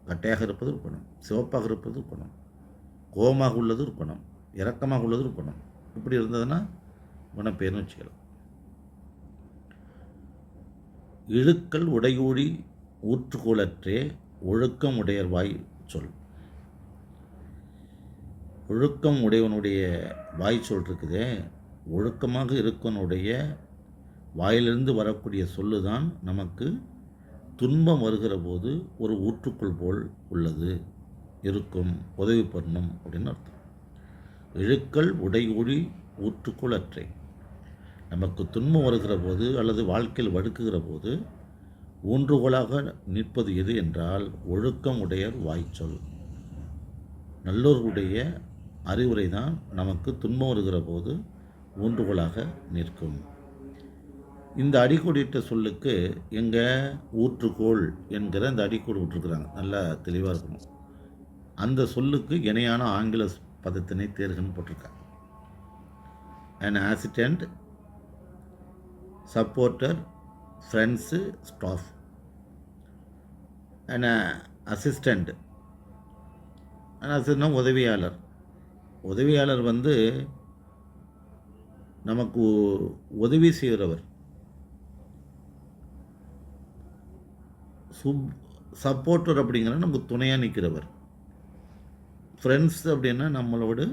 கட்டையாக இருப்பது ஒரு குணம், சிவப்பாக இருப்பது குணம், கோபமாக உள்ளது ஒரு குணம், இரக்கமாக உள்ளது ஒரு குணம். இப்படி இருந்ததுன்னா குணப்பேர்னு வச்சுக்கலாம். இழுக்கல் உடையூழி ஊற்றுக்கோளற்றே ஒழுக்கம் உடையர்வாய் சொல். ஒழுக்கம் உடையவனுடைய வாய் சொல் இருக்குதே, ஒழுக்கமாக இருக்கவனுடைய வாயிலிருந்து வரக்கூடிய சொல்லு தான் நமக்கு துன்பம் வருகிற போது ஒரு ஊற்றுக்குள் போல் உள்ளது, இருக்கும், உதவி பண்ணணும் அப்படின்னு அர்த்தம். இழுக்கல் உடையூழி ஊற்றுக்குள் அற்றை. நமக்கு துன்பம் வருகிற போது அல்லது வாழ்க்கையில் வடுக்குகிற போது ஊன்றுகோலாக நிற்பது எது என்றால் ஒழுக்கம் உடையர் வாய்ச்சொல். நல்லோருடைய அறிவுரை தான் நமக்கு துன்பம் வருகிற போது ஊன்றுகோலாக நிற்கும். இந்த அடிக்கோடிட்ட சொல்லுக்கு எங்கள் ஊற்றுக்கோள் என்கிற இந்த அடிக்கோடு விட்டுருக்குறாங்க, நல்லா தெளிவாக இருக்கணும். அந்த சொல்லுக்கு இணையான ஆங்கில பதத்தினை தேர்கன்னு போட்டிருக்காங்க. an assistant, supporter, friends, staff. an assistant உதவியாளர். உதவியாளர் வந்து நமக்கு உதவி செய்கிறவர். சப்போர்ட்டர் அப்படிங்கிற நமக்கு துணையாக நிற்கிறவர். ஃப்ரெண்ட்ஸ் அப்படின்னா நம்மளோடு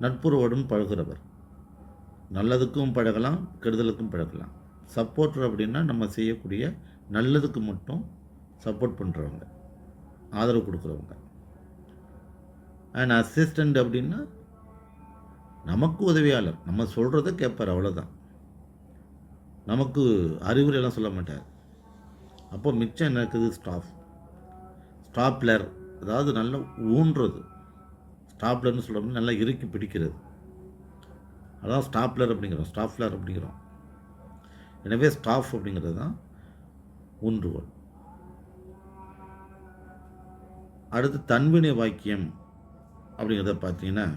நட்புறவோடும் பழகிறவர். நல்லதுக்கும் பழகலாம், கெடுதலுக்கும் பழகலாம். சப்போர்ட்டர் அப்படின்னா நம்ம செய்யக்கூடிய நல்லதுக்கு மட்டும் சப்போர்ட் பண்ணுறவங்க, ஆதரவு கொடுக்குறவங்க. அண்ட் அசிஸ்டண்ட் அப்படின்னா நமக்கு உதவியாளர், நம்ம சொல்கிறத கேட்பார், அவ்வளோதான். நமக்கு அறிவுரையெல்லாம் சொல்ல மாட்டார். அப்போ மிச்சம் என்ன இருக்குது? ஸ்டாப்லர், அதாவது நல்லா ஊன்றது. ஸ்டாப்லர்னு சொல்கிறோம்னா நல்லா இறுக்கி பிடிக்கிறது, அதான் ஸ்டாப்லர் அப்படிங்கிறோம், ஸ்டாப்லர் அப்படிங்கிறோம். எனவே ஸ்டாஃப் அப்படிங்கிறது தான் ஊன்றுகோல். அடுத்து தன்வினை வாக்கியம் அப்படிங்கிறத பார்த்தீங்கன்னா,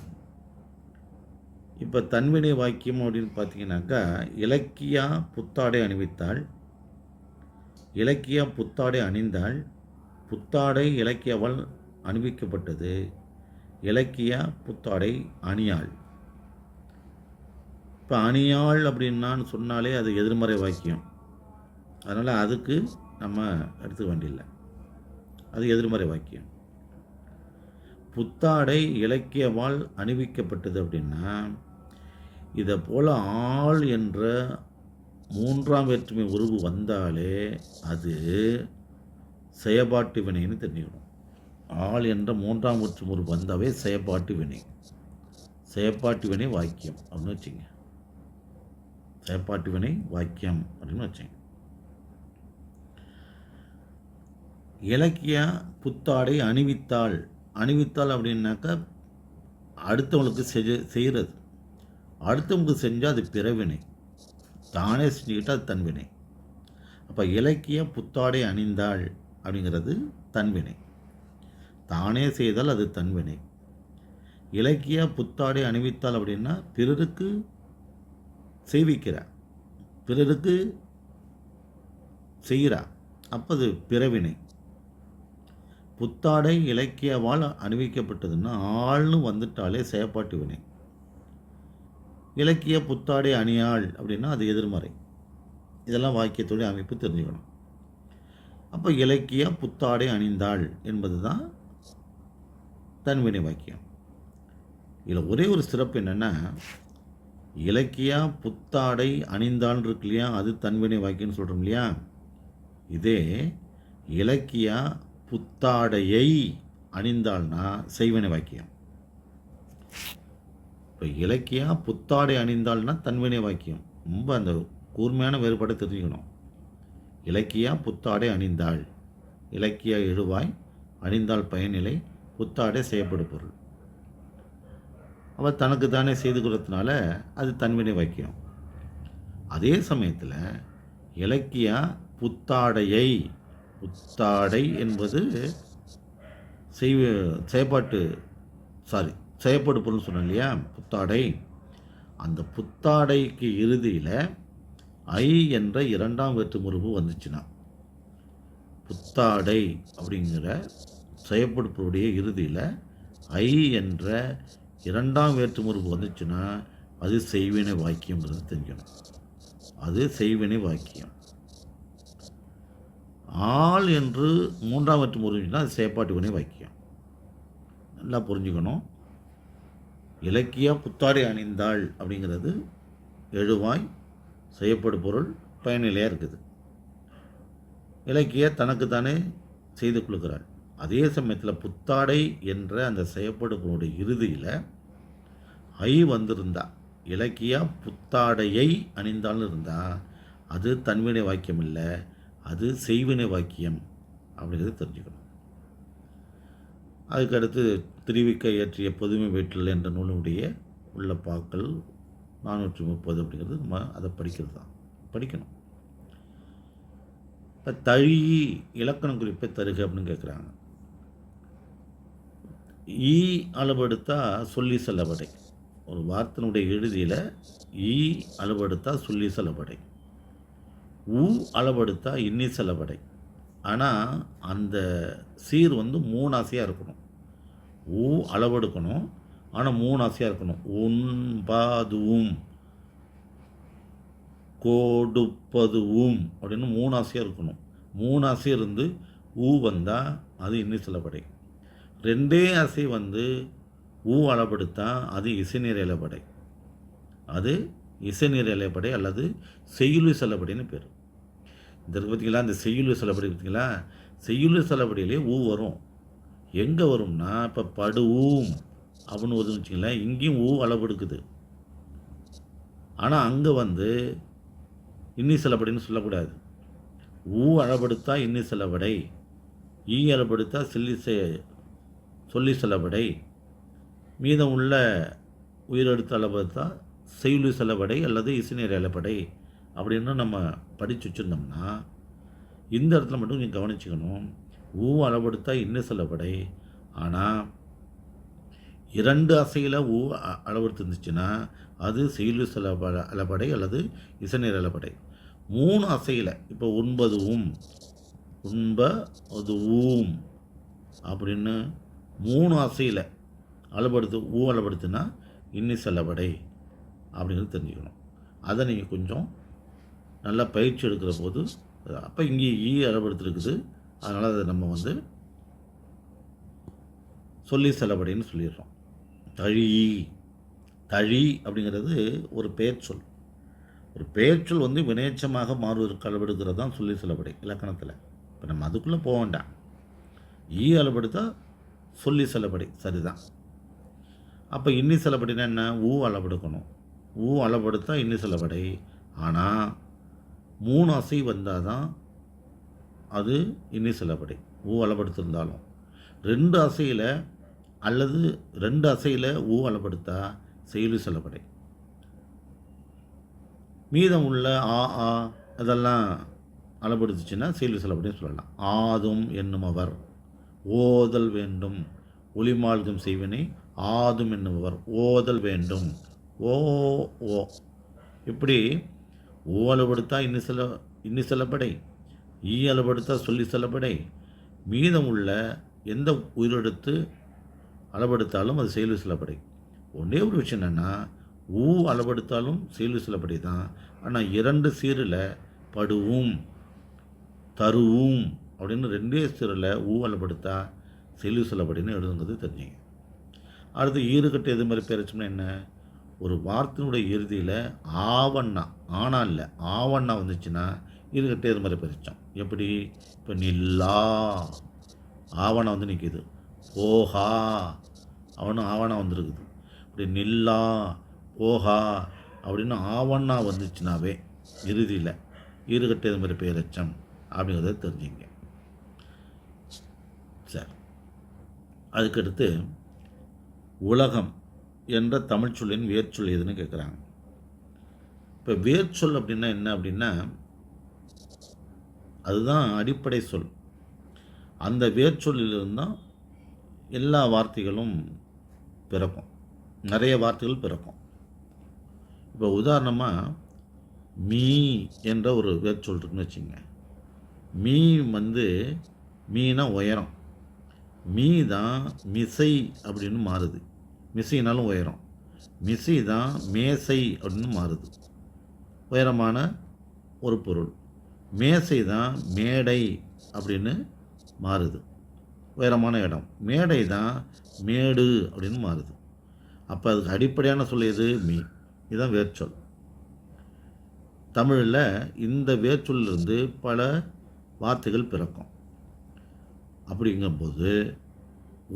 இப்போ தன்வினை வாக்கியம் அப்படின்னு பார்த்தீங்கன்னாக்கா, இலக்கியா புத்தாடை அணிவித்தாள், இலக்கியா புத்தாடை அணிந்தாள், புத்தாடை இலக்கியவால் அணிவிக்கப்பட்டது, இலக்கியா புத்தாடை அணியாள். இப்போ அணியாள் அப்படின்னான்னு சொன்னாலே அது எதிர்மறை வாக்கியம், அதனால் அதுக்கு நம்ம எடுத்துக்க வேண்டியில்லை, அது எதிர்மறை வாக்கியம். புத்தாடை இலக்கியவால் அணிவிக்கப்பட்டது அப்படின்னா, இதை போல் ஆள் என்ற மூன்றாம் வேற்றுமை உருவு வந்தாலே அது செயற்பாட்டு வினைன்னு தெரிஞ்சுக்கணும். ஆள் என்ற மூன்றாம் வேற்றுமை உருவு வந்தாவே செயற்பாட்டு வினை, செயற்பாட்டு வினை வாக்கியம் அப்படின்னு வச்சுங்க. செயற்பாட்டு வினை வாக்கியம் அப்படின்னு வச்சுங்க. இலக்கிய புத்தாடை அணிவித்தாள். அணிவித்தாள் அப்படின்னாக்கா அடுத்தவங்களுக்கு செய்கிறது, அடுத்தவங்களுக்கு செஞ்சால் அது பிறவினை, தானே செஞ்சுக்கிட்டால் அது தன்வினை. அப்போ இலக்கிய புத்தாடை அணிந்தாள் அப்படிங்கிறது தன்வினை, தானே செய்தால் அது தன்வினை. இலக்கிய புத்தாடை அணிவித்தாள் அப்படின்னா பிறருக்கு செய்விக்கிறார், பிறருக்கு செய்கிறார், அப்போ அது பிறவினை. புத்தாடை இலக்கியவால் அணிவிக்கப்பட்டதுன்னா ஆள்னு வந்துட்டாலே செயற்பாட்டு வினை. இலக்கிய புத்தாடை அணியாள் அப்படின்னா அது எதிர்மறை. இதெல்லாம் வாக்கியத்துடைய அமைப்பு தெரிஞ்சுக்கணும். அப்போ இலக்கிய புத்தாடை அணிந்தாள் என்பது தான் தன்வினை வாக்கியம். இதில் ஒரே ஒரு சிறப்பு என்னென்னா, இலக்கியா புத்தாடை அணிந்தாள் இருக்கு இல்லையா, அது தன்வினை வாக்கியம்னு சொல்கிறோம் இல்லையா. இதே இலக்கியா புத்தாடையை அணிந்தாள்னா செய்வினை வாக்கியம். இப்போ இலக்கியா புத்தாடை அணிந்தாள்னா தன்வினை வாக்கியம். ரொம்ப அந்த கூர்மையான வேறுபாடை தெரிஞ்சுக்கணும். இலக்கியா புத்தாடை அணிந்தாள், இலக்கியா எழுவாய், அணிந்தாள் பயனிலை, புத்தாடை செய்யப்படும் பொருள். அவள் தனக்கு தானே செய்து கொடுத்தனால அது தன்வினை வாக்கியம். அதே சமயத்தில் இலக்கியா புத்தாடையை, புத்தாடை என்பது செய்யப்படு பொருள்னு சொன்னோம் இல்லையா, புத்தாடை. அந்த புத்தாடைக்கு இறுதியில் ஐ என்ற இரண்டாம் வேற்றுமுருவு வந்துச்சுன்னா, புத்தாடை அப்படிங்கிற செயப்படுப்புடைய இறுதியில் ஐ என்ற இரண்டாம் வேற்றுமுறுப்பு வந்துச்சுன்னா அது செய்வினை வாக்கியம்ன்றது தெரிஞ்சுக்கணும். அது செய்வினை வாக்கியம். ஆள் என்று மூன்றாம் வேற்றுமுறுப்புனா அது செயற்பாட்டு வினை வாக்கியம். நல்லா புரிஞ்சுக்கணும். இலக்கியா புத்தாடை அணிந்தாள் அப்படிங்கிறது எழுவாய் செய்யப்படு பொருள் பயனிலையாக இருக்குது. இலக்கிய தனக்குத்தானே செய்து கொள்கிறாள். அதே சமயத்தில் புத்தாடை என்ற அந்த செய்யப்படு பொருளுடைய இறுதியில் ஐ வந்திருந்தா, இலக்கியா புத்தாடையை அணிந்தாலும் இருந்தால் அது தன்வினை வாக்கியம் இல்லை, அது செய்வினை வாக்கியம் அப்படிங்கிறது தெரிஞ்சுக்கணும். அதுக்கடுத்து திருவிக்க இயற்றிய பொதுமை வேற்றல் என்ற நூலுடைய உள்ள பாக்கள் 430 அப்படிங்கிறது நம்ம அதை படிக்கிறது தான் படிக்கணும். இப்போ தழி இலக்கணம் குறிப்பை தருக அப்படின்னு கேட்குறாங்க. ஈ அளவெடுத்தா சொல்லி செல்லப்படை. ஒரு வார்த்தையினுடைய இறுதியில் ஈ அளவெடுத்தா சொல்லி செல்லப்படை, ஊ அளவெடுத்தா இன்னி செல்லப்படை. ஆனால் அந்த சீர் 3 ஆசையாக இருக்கணும். ஊ அளவெடுக்கணும், ஆனால் 3 ஆசையாக இருக்கணும். உண்பாதுவும் கொடுப்பதுவும் அப்படின்னு 3 ஆசையாக இருக்கணும். 3 ஆசை இருந்து ஊ வந்தால் அது இன்னி செல்லப்படை. 2 ஆசை ஊ அளவெடுத்தா அது இசைநீர் இலைப்படை. அது இசைநீர் இலைப்படை அல்லது செய்யுளி செல்லப்படைன்னு பேர். இந்த பார்த்திங்களா, இந்த செய்யுளி செல்லப்படை பார்த்திங்களா, செய்யுளி செல்லப்படையிலே ஊ வரும். எங்கே வரும்னா, இப்போ படுவும் அப்படின்னு வருதுன்னு வச்சிங்களேன், இங்கேயும் ஊ அளவெடுக்குது. ஆனால் அங்கே இன்னி செல்லப்படைன்னு சொல்லக்கூடாது. ஊ அளவெடுத்தா இன்னி செல்லப்படை, ஈ அளவெடுத்தா சொல்லி செல்லப்படை, மீதம் உள்ள உயிரெடுத்த அளவெடுத்தா செய்யுளி செல்லப்படை அல்லது இசைநீர் இலைப்படை அப்படின்னு நம்ம படித்து வச்சுருந்தோம்னா, இந்த இடத்துல மட்டும் நீங்கள் கவனிச்சுக்கணும். ஊ அளவெடுத்தா இன்னும் செல்லப்படை, ஆனால் 2 அசையில் ஊ அளவெடுத்து இருந்துச்சுன்னா அது செய்யுளி இலைப்படை அல்லது இசைநீர் இலைப்படை. 3 அசையில் இப்போ உண்பதுவும் உண்பதுவும் அப்படின்னு 3 அசையில் அளவெடுத்து ஊ அளவெடுத்துனா இன்னி செல்லப்படை அப்படிங்கிறது தெரிஞ்சுக்கணும். அதை நீங்கள் கொஞ்சம் நல்லா பயிற்சி எடுக்கிற போது, அப்போ இங்கே ஈ அளவெடுத்துருக்குது, அதனால் அதை நம்ம சொல்லி செல்லப்படைன்னு சொல்லிடுறோம். தழி அப்படிங்கிறது ஒரு பெயர் சொல். ஒரு பெயர் சொல் வினையச்சமாக மாறுவதற்கு அளவெடுக்கிறது தான் சொல்லி செல்லப்படை இலக்கணத்தில். இப்போ நம்ம அதுக்குள்ளே போக வேண்டாம். ஈ அளவெடுத்தா சொல்லி செல்லப்படை சரிதான். அப்போ இன்னி செல்லப்படைனா என்ன, ஊ அளவெடுக்கணும். ஊ அளவெடுத்தா இன்னி செல்லப்படை. ஆனால் 3 அசை வந்தால் தான் அது இன்னி செல்லப்படை. ஊ அளவெடுத்திருந்தாலும் 2 அசையில் அல்லது 2 அசையில் ஊ அளவெடுத்தா செய்யுளி செல்லப்படை. மீதம் உள்ள ஆ அதெல்லாம் அளவெடுத்துச்சுன்னா செய்யுளி செல்லப்படைன்னு சொல்லலாம். ஆதும் என்னுமவர் ஓதல் வேண்டும், ஒளிமால்கம் செய்வினை ஆதும் என்னுமவர் ஓதல் வேண்டும். ஓ ஓ இப்படி ஊ அளவெடுத்தா இன்னி செல்லப்படை, ஈ அளவெடுத்தா சொல்லி செல்லப்படை, மீதம் உள்ள எந்த உயிரெடுத்து அளவெடுத்தாலும் அது செய்யுளி செல்லப்படை. ஒன்றே ஒரு விஷயம் என்னென்னா, ஊ அளவெடுத்தாலும் செய்யுளி செல்லப்படை தான். ஆனால் 2 சீரில் படுவும் தருவும் அப்படின்னு 2 சீரில் ஊ அளவெடுத்தா செய்யுளி செல்லப்படைன்னு எழுதுங்கிறது தெரிஞ்சுங்க. அடுத்து ஈறுகட்டு எது மாதிரி பேரச்சோம்னா என்ன, ஒரு வார்த்தையினுடைய இறுதியில் ஆவண்ணா, ஆனா இல்லை ஆவண்ணா வந்துச்சுன்னா ஈறுகட்டு எது மாதிரி பறிச்சோம். எப்படி, இப்போ நில்லா ஆவணா நிற்கிது, போகா அவனும் ஆவணா வந்துருக்குது. இப்படி நில்லா போகா அப்படின்னு ஆவண்ணா வந்துச்சுனாவே இறுதியில் ஈறுகட்டு எது மாதிரி பேரச்சம் அப்படிங்கிறத தெரிஞ்சுங்க. சரி, அதுக்கடுத்து உலகம் என்ற தமிழ்ச்சொல்லின் வேர்ச்சொல் எதுன்னு கேட்குறாங்க. இப்போ வேர்ச்சொல் அப்படின்னா என்ன அப்படின்னா, அதுதான் அடிப்படை சொல். அந்த வேர்ச்சொல்லிலிருந்து தான் எல்லா வார்த்தைகளும் பிறக்கும், நிறைய வார்த்தைகள் பிறக்கும். இப்போ உதாரணமாக மீ என்ற ஒரு வேர்ச்சொல் இருக்குன்னு வச்சுங்க. மீ வந்து மீனா உயரம், மீ தான் மிசை அப்படின்னு மாறுது. மிசைனாலும் உயரம், மிசை தான் மேசை அப்படின்னு மாறுது, உயரமான ஒரு பொருள். மேசை தான் மேடை அப்படின்னு மாறுது, உயரமான இடம். மேடை தான் மேடு அப்படின்னு மாறுது. அப்போ அதுக்கு அடிப்படையான சொல் எது? மீ. இதுதான் வேர்ச்சொல். தமிழில் இந்த வேர்ச்சொல்லிருந்து பல வார்த்தைகள் பிறக்கும். அப்படிங்கும்போது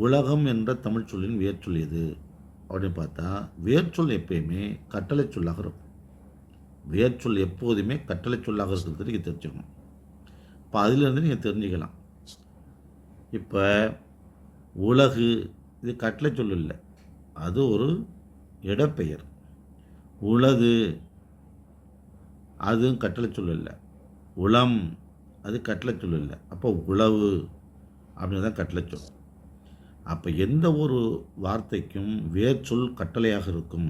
உலகம் என்ற தமிழ் சொல்லின் வேர்ச்சொல் எது அப்படின்னு பார்த்தா, வேர்ச்சொல் எப்பயுமே கட்டளை சொல்லாக இருக்கும். வேர்ச்சொல் எப்போதுமே கட்டளை சொல்லாக இருக்கிறது நீங்கள் தெரிஞ்சுக்கணும். இப்போ அதிலிருந்து நீங்கள் தெரிஞ்சுக்கலாம். இப்போ உலகு இது கட்டளை சொல் இல்லை, அது ஒரு இடப்பெயர். உலகு அதுவும் கட்டளை சொல் இல்லை. உளம் அது கட்டளை சொல் இல்லை. அப்போ உளவு அப்படின்னு தான் கட்டளை சொல். அப்போ எந்த ஒரு வார்த்தைக்கும் வேர்ச்சொல் கட்டளையாக இருக்கும்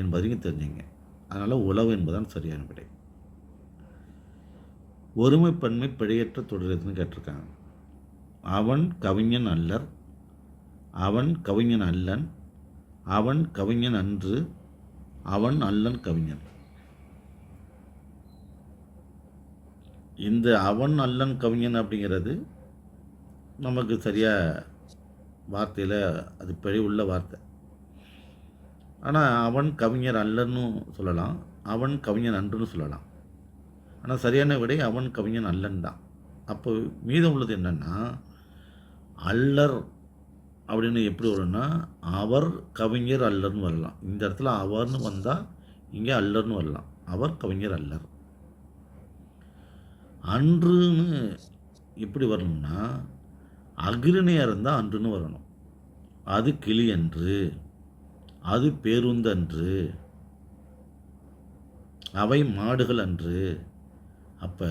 என்பதையும் தெரிஞ்சுங்க. அதனால் உளவு என்பதுதான் சரியான விடை. ஒருமைப்பன்மை பிழையற்ற தொடர்ன்னு கேட்டிருக்காங்க. அவன் கவிஞன் அல்லர், அவன் கவிஞன் அல்லன், அவன் கவிஞன் அன்று, அவன் அல்லன் கவிஞன். இந்த அவன் அல்லன் கவிஞன் அப்படிங்கிறது நமக்கு சரியாக வார்த்தையில் அது பிழை உள்ள வார்த்தை. ஆனால் அவன் கவிஞர் அல்லன்னு சொல்லலாம், அவன் கவிஞன் அன்றுன்னு சொல்லலாம். ஆனால் சரியான விடை அவன் கவிஞன் அல்லன் தான். அப்போ மீதம் உள்ளது என்னென்னா, அல்லர் அப்படின்னு எப்படி வரும்னா அவர் கவிஞர் அல்லர்னு வரலாம். இந்த இடத்துல அவர்னு வந்தால் இங்கே அல்லர்னு வரலாம். அவர் கவிஞர் அல்லர். அன்றுன்னு எப்படி வரணும்னா அகிரிணையாக இருந்தால் அன்றுன்னு வரணும். அது கிளி அன்று, அது பேருந்தன்று, அவை மாடுகள் அன்று. அப்போ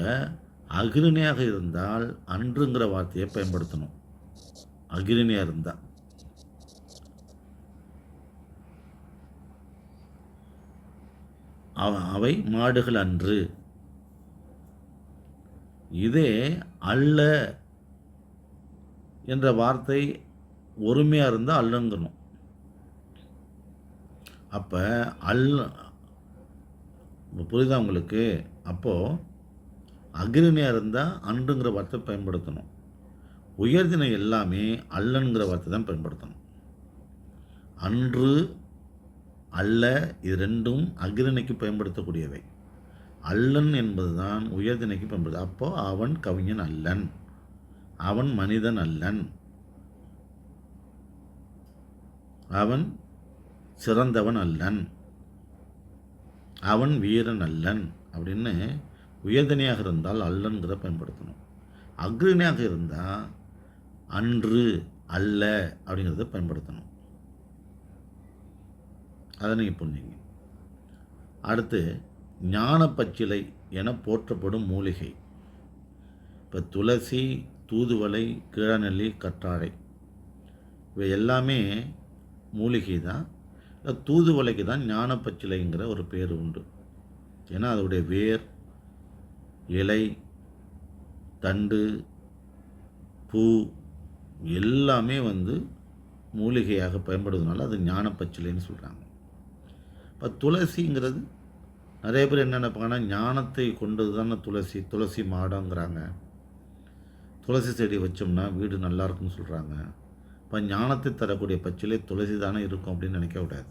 அகிரிணையாக இருந்தால் அன்றுங்கிற வார்த்தையை பயன்படுத்தணும். அகிரிணையாக இருந்தால் அவை மாடுகள் அன்று. இதே அல்ல என்ற வார்த்தை ஒருமையாக இருந்தால் அல்லங்கணும். அப்போ புரியுதா உங்களுக்கு? அப்போது அகிரிணையாக இருந்தால் அன்றுங்கிற வார்த்தை பயன்படுத்தணும். உயர்திணை எல்லாமே அல்லன்கிற வார்த்தை தான் பயன்படுத்தணும். அன்று அல்ல இது ரெண்டும் அகிரிணைக்கு பயன்படுத்தக்கூடியவை. அல்லன் என்பது தான் உயர்திணைக்கு பயன்படுது. அப்போது அவன் கவிஞன் அல்லன், அவன் மனிதன் அல்லன், அவன் சிறந்தவன் அல்லன், அவன் வீரன் அல்லன் அப்படின்னு உயர்திணையாக இருந்தால் அல்லன்கிற பயன்படுத்தணும். அக்ரிணையாக இருந்தால் அன்று அல்ல அப்படிங்கிறத பயன்படுத்தணும். அதை நீங்கள் புரிஞ்சுங்க. அடுத்து ஞானப்பச்சிலை என போற்றப்படும் மூலிகை. இப்போ துளசி, தூதுவளை, கீழநெல்லி, கற்றாழை இவை எல்லாமே மூலிகை தான். தூதுவளைக்கு தான் ஞானப்பச்சிலைங்கிற ஒரு பேர் உண்டு. ஏன்னா அதோடைய வேர், இலை, தண்டு, பூ எல்லாமே மூலிகையாக பயன்படுவதனால அது ஞானப்பச்சிலைன்னு சொல்கிறாங்க. இப்போ துளசிங்கிறது நிறைய பேர் என்ன நினைப்பாங்கன்னா, ஞானத்தை கொண்டது தானே துளசி, துளசி மாடங்கிறாங்க. துளசி செடி வச்சோம்னா வீடு நல்லா இருக்குன்னு சொல்கிறாங்க. இப்போ ஞானத்தை தரக்கூடிய பச்சிலை துளசி தானே இருக்கும் அப்படின்னு நினைக்க விடாது.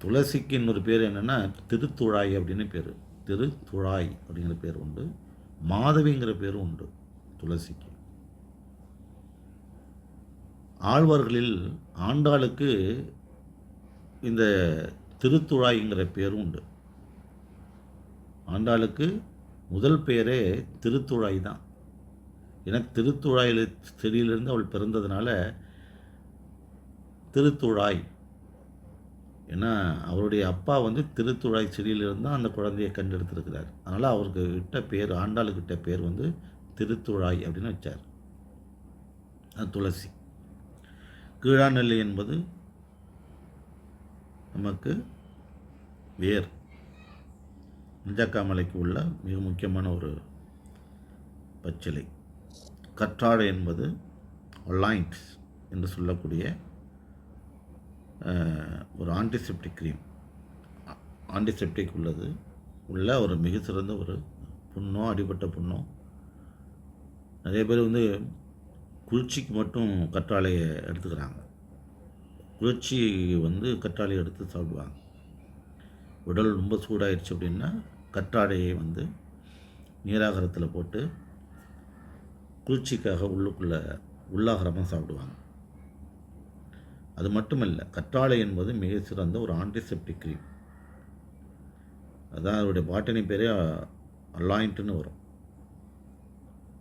துளசிக்கு இன்னொரு பேர் என்னென்னா திருத்துழாய் அப்படின்னு பேர். திருத்துழாய் அப்படிங்கிற பேர் உண்டு. மாதவிங்கிற பேரும் உண்டு துளசிக்கு. ஆழ்வார்களில் ஆண்டாளுக்கு இந்த திருத்துழாய்ங்கிற பேரும் உண்டு. ஆண்டாளுக்கு முதல் பேரே திருத்துழாய் தான். ஏன்னா திருத்துழாயில் செடியிலிருந்து அவள் பிறந்ததுனால திருத்துழாய். ஏன்னா அவருடைய அப்பா திருத்துழாய் செடியிலிருந்து தான் அந்த குழந்தையை கண்டெடுத்திருக்கிறார். அதனால் அவருக்கு இட்ட பேர், ஆண்டாளுக்கிட்ட பேர் திருத்துழாய் அப்படின்னு வச்சார். அது துளசி. கீழாநெல்லி என்பது நமக்கு வேர். மஞ்சக்காமலைக்கு உள்ள மிக முக்கியமான ஒரு பச்சிலை. கற்றாழை என்பது அலைன்ஸ் என்று சொல்லக்கூடிய ஒரு ஆன்டிசெப்டிக் க்ரீம். ஆன்டிசெப்டிக் உள்ள ஒரு மிக சிறந்த ஒரு புண்ணோ, அடிபட்ட புண்ணோ, நிறைய பேர் வந்து குளிர்ச்சிக்கு மட்டும் கற்றாழையை எடுத்துக்கிறாங்க. குளிர்ச்சி வந்து கற்றாழையை எடுத்து சாப்பிடுவாங்க. உடல் ரொம்ப சூடாயிடுச்சு அப்படின்னா கற்றாழையை வந்து நீராகாரத்தில் போட்டு குளிர்ச்சிக்காக உள்ளாகாரமாக சாப்பிடுவாங்க. அது மட்டுமல்ல, கற்றாழை என்பது மிக சிறந்த ஒரு ஆன்டிசெப்டிக் க்ரீம். அதான் அதோடைய பாட்டனி பேரே அல்லாயிண்ட்டுன்னு வரும்.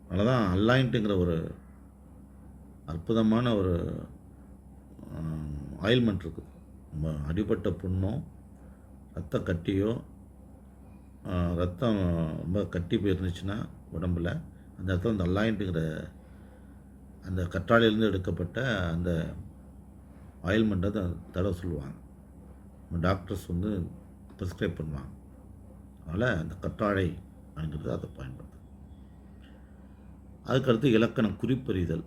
அதனால தான் அல்லாயிண்ட்டுங்கிற ஒரு அற்புதமான ஒரு ஆயில்மெண்ட் இருக்குது. அடிபட்ட புண்ணோ, ரத்த கட்டியோ, ரத்தம் ரொம்ப கட்டி போயிருந்துச்சுன்னா உடம்பில், அந்த இடத்துல அந்த அல்லாயிண்ட்டுங்கிற அந்த கற்றாழையிலேருந்து எடுக்கப்பட்ட அந்த ஆயில்மெண்ட்டை தடவை சொல்லுவாங்க. டாக்டர்ஸ் வந்து ப்ரிஸ்கிரைப் பண்ணுவாங்க. அதனால் அந்த கற்றாழை அப்படிங்கிறது அதை பயன்படுது. அதுக்கடுத்து இலக்கண குறிப்பறிதல்.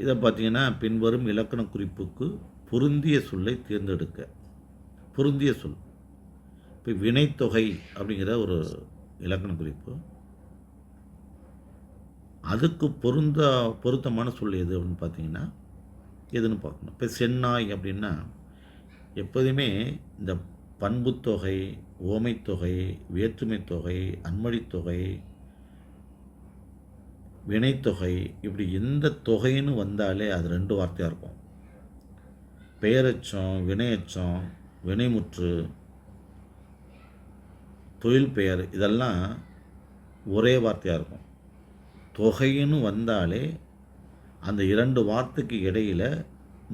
இதை பார்த்திங்கன்னா, பின்வரும் இலக்கண குறிப்புக்கு பொருந்திய சொல்லை தேர்ந்தெடுக்க. பொருந்திய சொல், இப்போ வினைத்தொகை அப்படிங்கிற ஒரு இலக்கண குறிப்பு, அதுக்கு பொருத்தமான சொல் எது அப்படின்னு பார்த்தீங்கன்னா எதுன்னு பார்க்கணும். இப்போ செந்நாய் அப்படின்னா எப்போதுமே இந்த பண்புத்தொகை, ஓமைத்தொகை, வேற்றுமைத்தொகை, அன்மொழித்தொகை, வினைத்தொகை, இப்படி எந்த தொகைன்னு வந்தாலே அது 2 வார்த்தையாக இருக்கும். பெயரெச்சம், வினையெச்சம், வினைமுற்று, தொழில் பெயர், இதெல்லாம் ஒரே வார்த்தையாக இருக்கும். தொகைன்னு வந்தாலே அந்த 2 வார்த்தைக்கு இடையில்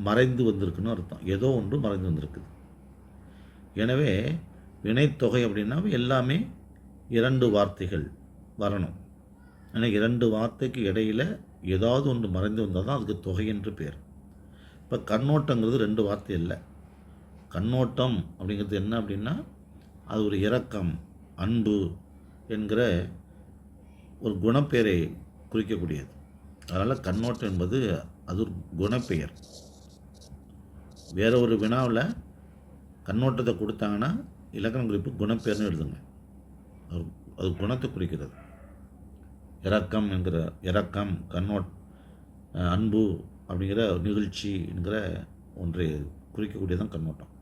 மறைந்து வந்திருக்குன்னு அர்த்தம். ஏதோ ஒன்று மறைந்து வந்திருக்குது. எனவே வினைத்தொகை அப்படின்னா எல்லாமே 2 வார்த்தைகள் வரணும். ஆனால் 2 வார்த்தைக்கு இடையில் ஏதாவது ஒன்று மறைந்து வந்தால் தான் அதுக்கு தொகை என்று பேர். இப்போ கண்ணோட்டங்கிறது 2 வார்த்தை இல்லை. கண்ணோட்டம் அப்படிங்கிறது என்ன அப்படின்னா அது ஒரு இரக்கம், அன்பு என்கிற ஒரு குணப்பெயரை குறிக்கக்கூடியது. அதனால் கண்ணோட்டம் என்பது அது ஒரு குணப்பெயர். வேற ஒரு வினாவில் கண்ணோட்டத்தை கொடுத்தாங்கன்னா இலக்கண குறிப்பு குணப்பெயர்னு எழுதுங்க. அது குணத்தை குறிக்கிறது. இரக்கம் என்கிற இரக்கம், அன்பு அப்படிங்கிற நிகழ்ச்சி என்கிற ஒன்றை குறிக்கக்கூடியதான் கண்ணோட்டம்.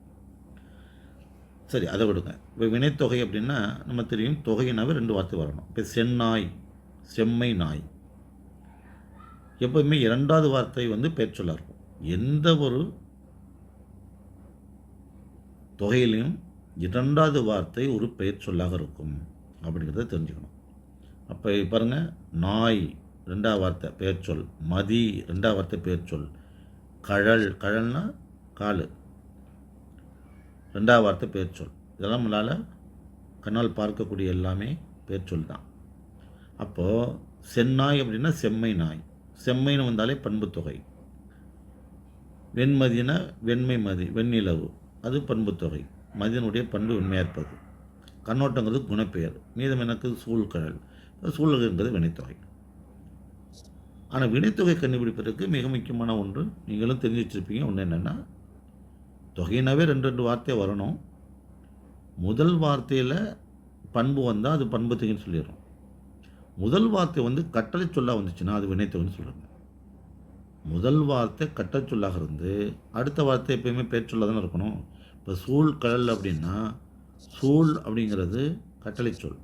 சரி, அதை விடுங்க. இப்போ வினைத்தொகை அப்படின்னா நம்ம தெரியும், தொகையினாவே 2 வார்த்தை வரணும். இப்போ செந்நாய், செம்மை நாய், எப்போதுமே 2வது வார்த்தை வந்து பெயர்ச்சொல்லாக இருக்கும். எந்த ஒரு தொகையிலையும் 2வது வார்த்தை ஒரு பெயர்ச்சொல்லாக இருக்கும் அப்படிங்கிறத தெரிஞ்சுக்கணும். அப்போ பாருங்கள், நாய் 2வது வார்த்தை பெயர்ச்சொல், மதி 2வது வார்த்தை பெயர்ச்சொல், கழல்னா கால் 2வது வார்த்தை பெயர்ச்சொல். இதெல்லாம் நம்மளால் கண்ணால் பார்க்கக்கூடிய எல்லாமே பெயர்ச்சொல் தான். அப்போது செந்நாய் அப்படின்னா செம்மை நாய், செம்மைன்னு வந்தாலே பண்புத்தொகை. வெண்மதினா வெண்மை மதி, வெண்ணிலவு, அது பண்புத்தொகை. மதியனுடைய பண்பு வெண்மையாக இருப்பது. கண்ணோட்டங்கிறது குணப்பெயர். மீதம் எனக்கு சூழ்கழல், சூழல்ங்கிறது வினைத்தொகை. ஆனால் வினைத்தொகை கண்டுபிடிப்பதற்கு மிக முக்கியமான ஒன்று நீங்களும் தெரிஞ்சு வச்சுருப்பீங்க. ஒன்று என்னென்னா, தொகையினாவே 2 வார்த்தை வரணும். முதல் வார்த்தையில் பண்பு வந்தால் அது பண்பு தொகைன்னு சொல்லிடுறோம். முதல் வார்த்தை வந்து கட்டளை சொல்லாக வந்துச்சுன்னா அது வினைத்தொகைன்னு சொல்லுங்கள். முதல் வார்த்தை கட்டளை சொல்லாக இருந்து அடுத்த வார்த்தை எப்பயுமே பெயர் சொல்லாக தானே இருக்கணும். இப்போ சூழ் கழல் அப்படின்னா சூழ் அப்படிங்கிறது கட்டளை சொல்,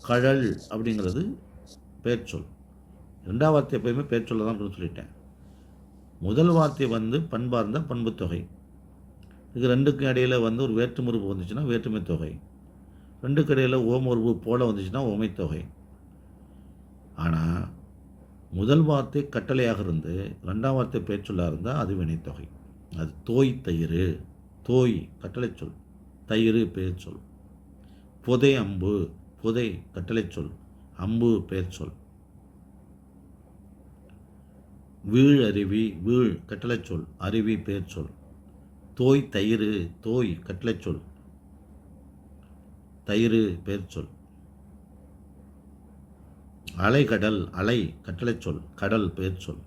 கழல் அப்படிங்கிறது பெயர் சொல். 2வது வார்த்தை எப்பயுமே பெயர் சொல்ல தான் சொல்லிட்டேன். முதல் வார்த்தை வந்து பண்பாக இருந்தால் பண்பு தொகை. இது 2க்கும் இடையில் வந்து ஒரு வேற்றுமுறுப்பு வந்துச்சுன்னா வேற்றுமை தொகை. 2க்கு இடையில் ஓமொருவு போல வந்துச்சுன்னா ஓமைத்தொகை. ஆனால் முதல் வார்த்தை கட்டளையாக இருந்து 2வது வார்த்தை பெயர் சொல்லாக இருந்தால் அது வினைத்தொகை. அது தோய் தயிர், தோய் கட்டளை சொல், தயிர் பெயர் சொல். புதை அம்பு, புதை கட்டளை சொல், அம்பு பெயர் சொல். வீழ் அருவி, வீழ் கட்டளை சொல், அருவி பெயர் சொல். தோய் தயிர், தோய் கட்டளை சொல், தயிர் பெயர் சொல். அலைகடல், அலை கட்டளை சொல், கடல் பெயர் சொல்.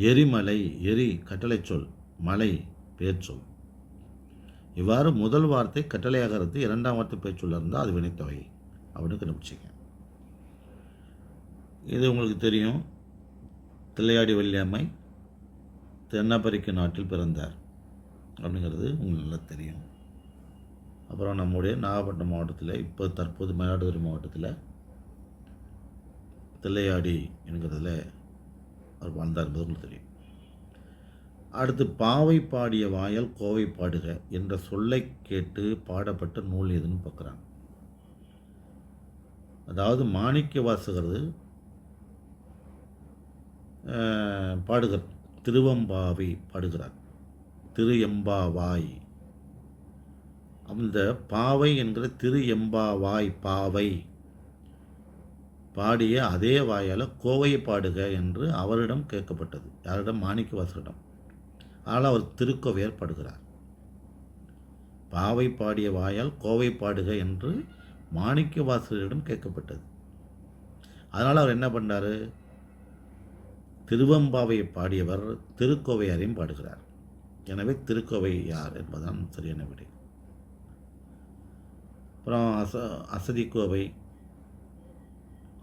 எரிமலை, எரி கட்டளை சொல், மலை பெயர் சொல். இவ்வாறு முதல் வார்த்தை கட்டளையாக இருந்து இரண்டாம் வார்த்தை பெயர் சொல்ல இருந்தால் அது வினைத்தொகை அப்படின்னு கண்டுபிடிச்சிங்க. இது உங்களுக்கு தெரியும். தில்லையாடி வள்ளியம்மை தென்னாப்பிரிக்க நாட்டில் பிறந்தார் அப்படிங்கிறது உங்களுக்கு நல்லா தெரியும். அப்புறம் நம்முடைய நாகப்பட்டினம் மாவட்டத்தில், இப்போ தற்போது மயிலாடுதுறை மாவட்டத்தில் தில்லையாடி என்கிறதுல அவர் வாழ்ந்தார் என்பது உங்களுக்கு தெரியும். அடுத்து, பாவை பாடிய வாயால் கோவை பாடுக என்ற சொல்லை கேட்டு பாடப்பட்ட நூல் எதுன்னு பார்க்குறாங்க. அதாவது மாணிக்க வாசகர் பாடுகிறார், திருவம்பாவை பாடுகிறார், திரு எம்பாவாய். அந்த பாவை என்கிற திரு எம்பாவாய் பாவை பாடிய அதே வாயால் கோவையை பாடுக என்று அவரிடம் கேட்கப்பட்டது. யாரிடம்? மாணிக்க வாசகரிடம். ஆனால் அவர் திருக்கோவையார் பாடுகிறார். பாவை பாடிய வாயால் கோவை பாடுக என்று மாணிக்க வாசகரிடம் கேட்கப்பட்டது. அதனால் அவர் என்ன பண்ணார்? திருவம்பாவையை பாடியவர் திருக்கோவையாரையும் பாடுகிறார். எனவே திருக்கோவை யார் என்பதுதான் சரியான விடை. அப்புறம் அசதிக்கோவை,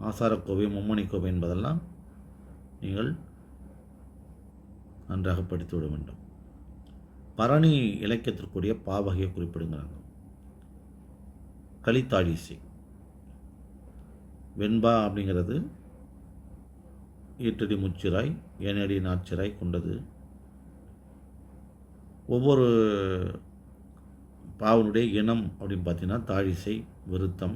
ஆசாரக்கோவை, மும்மணிக்கோவை என்பதெல்லாம் நீங்கள் நன்றாக படித்து விட வேண்டும். பரணி இலக்கியத்திற்குரிய பாவகையை குறிப்பிடுங்கிறாங்க. கலித்தாழிசை, வெண்பா அப்படிங்கிறது ஈட்டடி முச்சிராய் ஏனடி நாச்சிராய் கொண்டது. ஒவ்வொரு பாவனுடைய இனம் அப்படின்னு பார்த்தீங்கன்னா தாழிசை, விருத்தம்,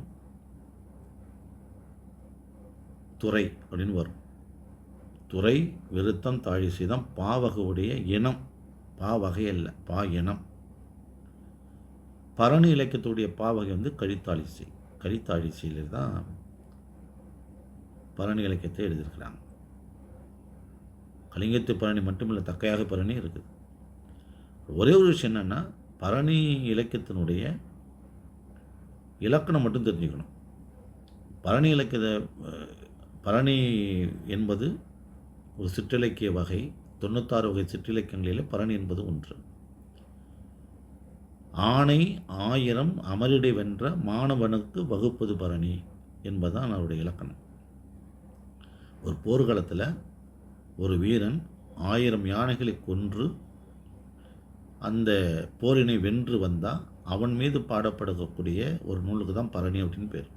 துறை அப்படின்னு வரும். துறை, விருத்தம், தாழிசை தான் பாவகையுடைய இனம். பாவகை அல்ல, பா இனம். பரணி இலக்கியத்துடைய பாவகை கலித்தாழிசை. கலித்தாழிசையில் தான் பரணி இலக்கியத்தை எழுதியிருக்கிறாங்க. கலிங்கத்து பரணி மட்டுமில்லை, தக்கையாக பரணி இருக்குது. ஒரே ஒரு விஷயம் என்னென்னா, பரணி இலக்கியத்தினுடைய இலக்கணம் மட்டும் தெரிஞ்சுக்கணும். பரணி பரணி என்பது ஒரு சிற்றிலக்கிய வகை. 96 வகை சிற்றிலக்கியங்களில் பரணி என்பது ஒன்று. ஆணை 1000 அமரிடை வென்ற மாணவனுக்கு வகுப்பது பரணி என்பதுதான் அவருடைய இலக்கணம். ஒரு போர்க்களத்தில் ஒரு வீரன் 1000 யானைகளை கொன்று அந்த போரினை வென்று வந்தால் அவன் மீது பாடப்படக்கூடிய ஒரு நூலுக்கு தான் பரணி அப்படின்னு பேர்.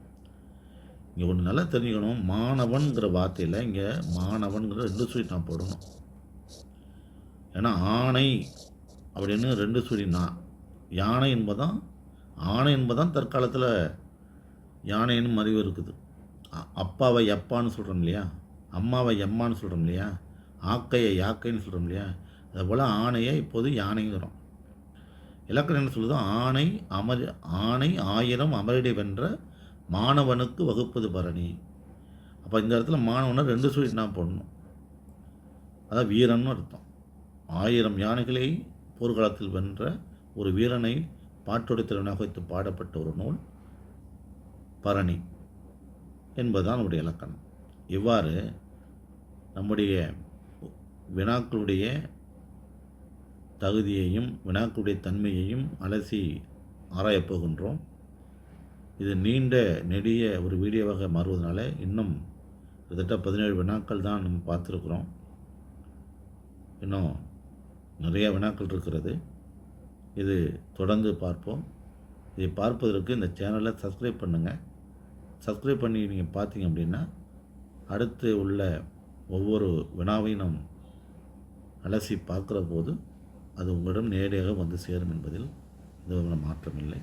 இங்கே ஒன்று நல்லா தெரிஞ்சுக்கணும். மாணவன்கிற வார்த்தையில் இங்கே மாணவன்கிற 2 சுழி நான் போடணும். ஏன்னா ஆணை அப்படின்னு 2 சுழி நான். யானை என்பதான், ஆணை என்பதான் தற்காலத்தில் யானைன்னு மறிவு இருக்குது. அப்பாவை அப்பான்னு சொல்கிறோம் இல்லையா, அம்மாவை எம்மான்னு சொல்கிறோம் இல்லையா, ஆக்கையை யாக்கைன்னு சொல்கிறோம் இல்லையா, அதுபோல் ஆணையை இப்போது யானைங்கிறோம். இலக்கணம் என்ன சொல்லுதோ, ஆணை 1000 அமரிடை வென்ற மாணவனுக்கு வகுப்பது பரணி. அப்போ இந்த இடத்துல மாணவனை 2 சுழி நான் போடணும். அதான் வீரன்னு அர்த்தம். 1000 யானைகளை போர்க்காலத்தில் வென்ற ஒரு வீரனை பாட்டோட திறனாக வைத்து பாடப்பட்ட ஒரு நூல் பரணி என்பதுதான் நம்முடைய இலக்கணம். இவ்வாறு நம்முடைய வினாக்களுடைய தகுதியையும் வினாக்களுடைய தன்மையையும் அலசி ஆராயப் போகின்றோம். இது நீண்ட நெடிய ஒரு வீடியோவாக மாறுவதனால இன்னும் கிட்டத்தட்ட 17 வினாக்கள் தான் நம்ம பார்த்துருக்குறோம். இன்னும் நிறைய வினாக்கள் இருக்கிறது. இது தொடர்ந்து பார்ப்போம். இதை பார்ப்பதற்கு இந்த சேனலை சப்ஸ்கிரைப் பண்ணுங்கள். சப்ஸ்கிரைப் பண்ணி நீங்கள் பார்த்தீங்க அப்படின்னா அடுத்து உள்ள ஒவ்வொரு வினாவையும் நாம் அலசி பார்க்குற போது அது உங்களிடம் நேரடியாக வந்து சேரும் என்பதில் எந்த மாற்றமில்லை.